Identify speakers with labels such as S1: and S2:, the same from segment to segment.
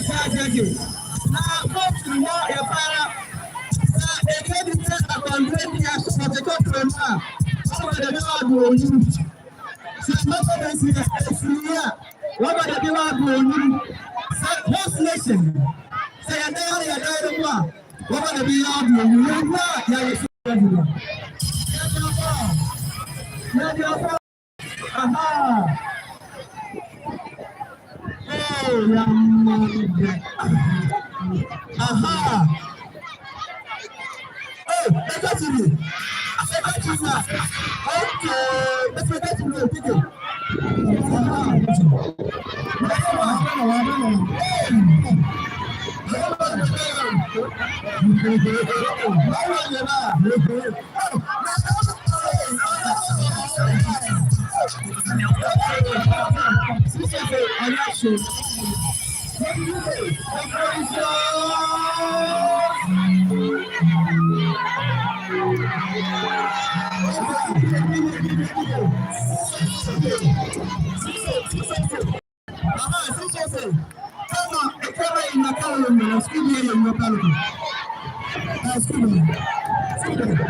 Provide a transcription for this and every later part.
S1: Now, folks, you know, your father, they get it about 20 years for the government. What are the doing? So, what is here? What are the doing? Host nation. Say, I know. What are the doing? Aha! Oh, young man. Aha! Oh, that's you. That's you, sir. Okay, that's what you do. Take it.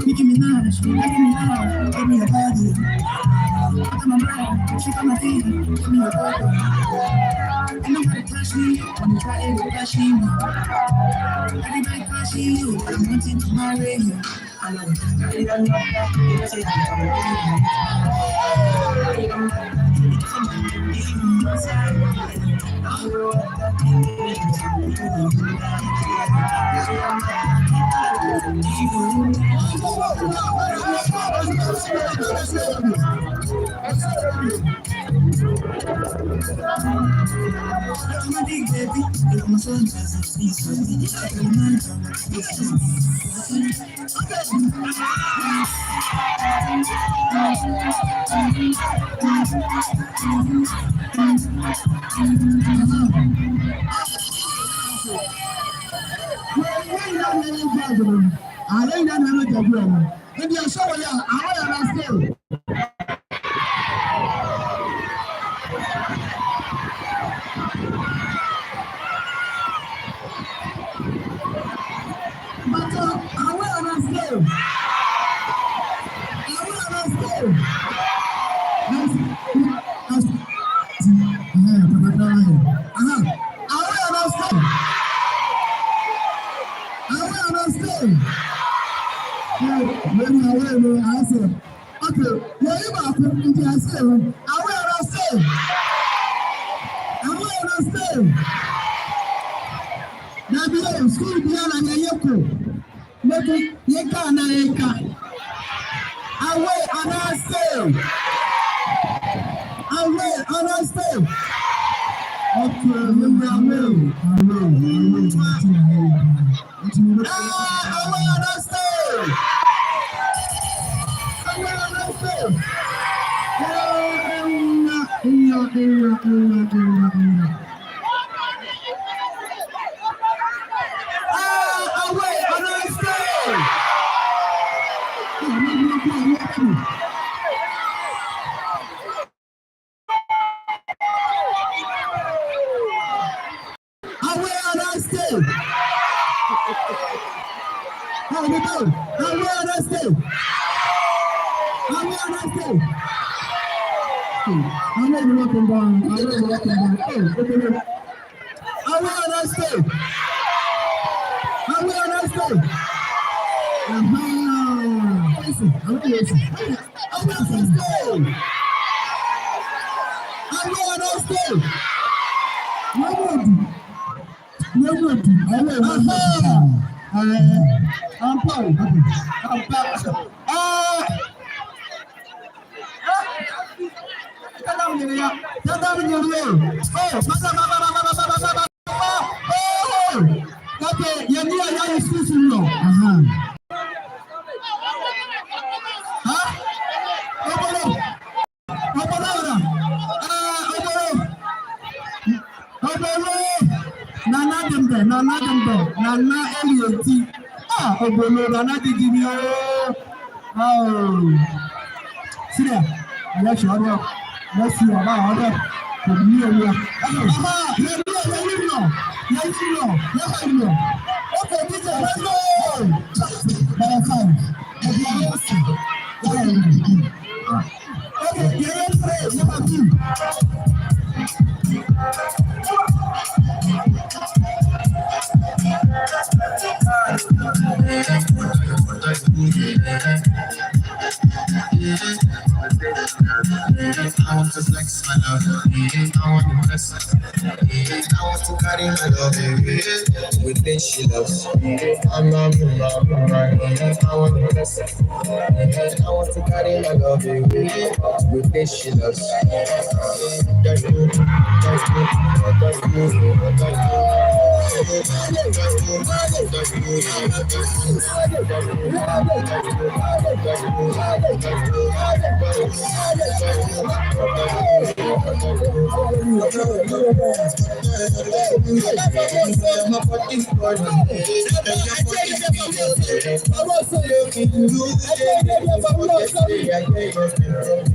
S1: Nicki Minaj, give me a body. I'm a brown, she got my feet, give me a body. And nobody touch me, I'm trying to touch me. Everybody touching you, I'm wanting to marry you. I love it, I love
S2: I want to flex my love, I want to press it. I want to carry my love with this she loves. I want to press it. I want to carry my love with this she loves.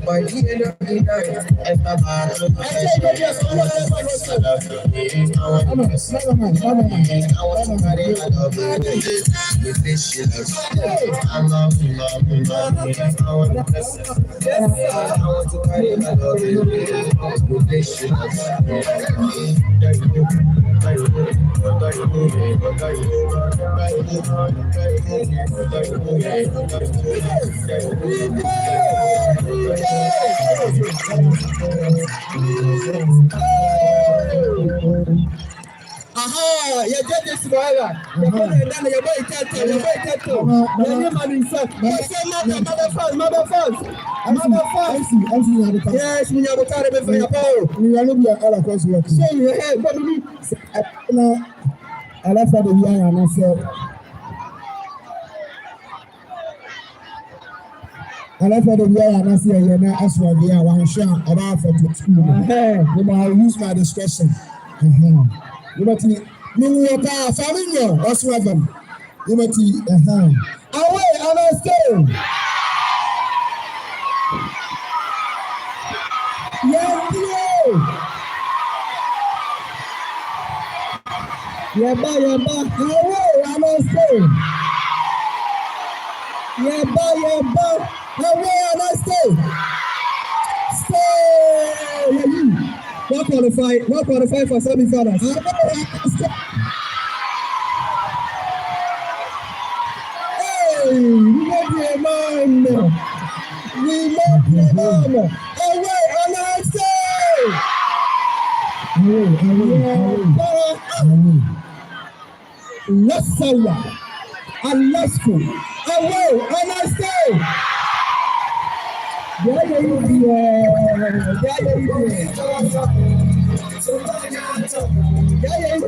S2: By the end of the night, I want to carry my love with this she loves. I want to press it. I want to carry my love with this she loves.
S1: Aha, you get this forever. You put it down, you boy tattoo, you boy tattoo. You name man himself. You say mother first. Yes, me have carry me for your power.
S3: We are not be all across the world.
S1: So you head, but me.
S3: I left for the year and I said, I left for the year and I said, you're not as well there. One shot about for the school. I use my discretion. Liberty, Minota, Famino, whatsoever. Liberty, away, and I stay. Yeba, away, and I stay. Yeba, away, and I stay. Stay. Not qualify for semi-finals. Hey, we love you, man. Away, and I say. Let's say and let's go. Away, and I say.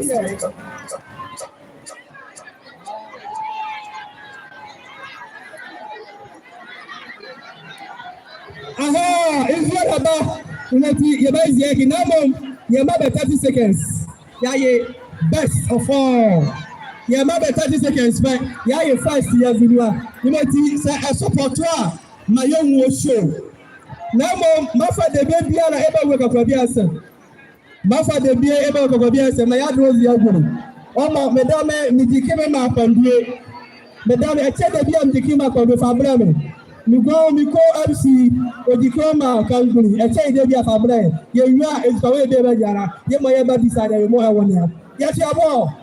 S3: Yeah. Yema 30 seconds. Best of all. Yema 30 seconds. But first year video. Say a support my young show. Namo mafa de baby ala eba we kakwabiasa. Mafa de bia eba kakwabiasa na yadro ziaguru. Oma medame midikime ma pandue. Medame eche de bia midikime pandue fabrame. Miko MC odikoma kanguru eche de bia fabrame. Ye nwa eskawe de be jara. Ye mo ye ba disade ye mo ha woni ya. Ya ti abo.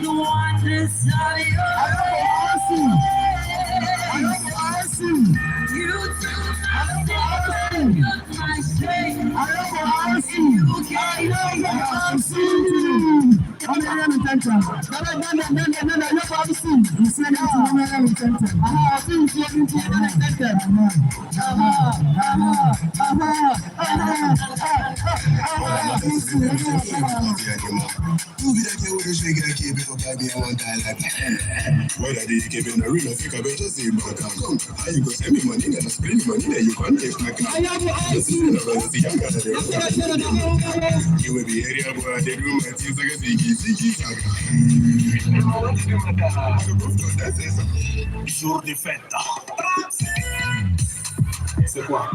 S3: Who want to you
S4: Jour de fête. C'est quoi?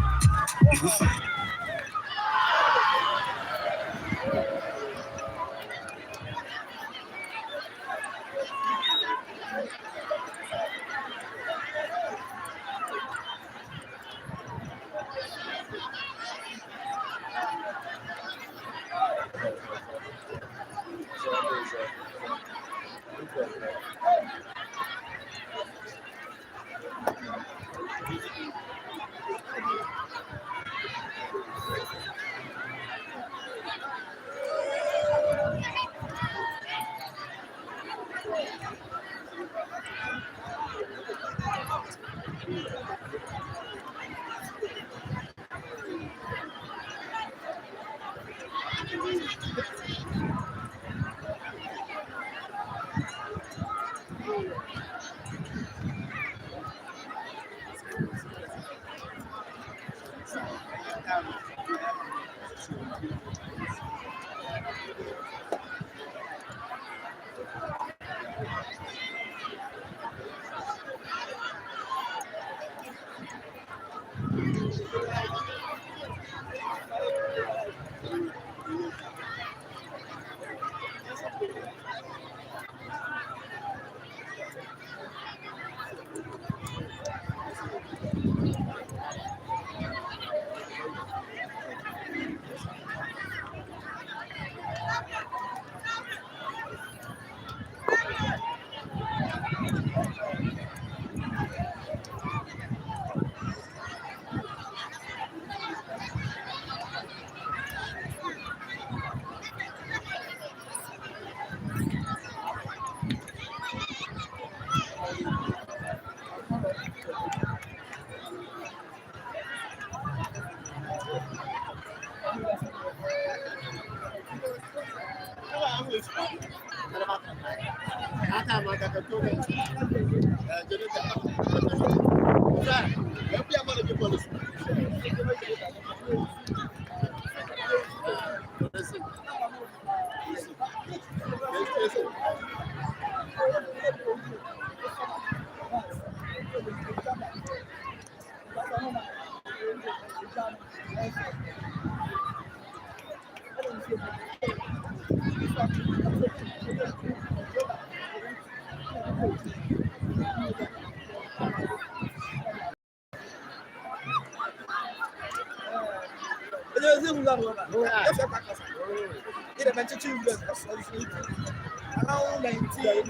S1: Around 19,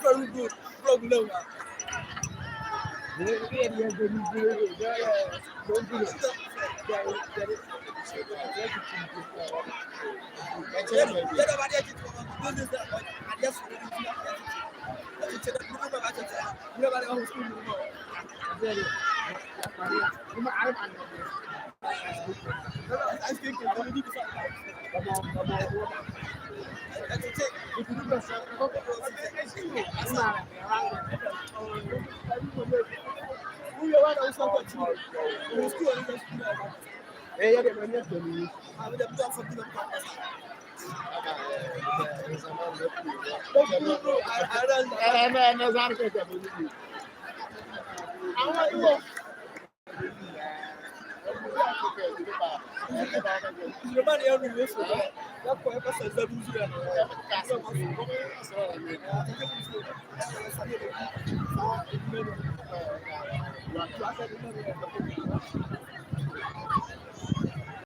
S1: very good problem.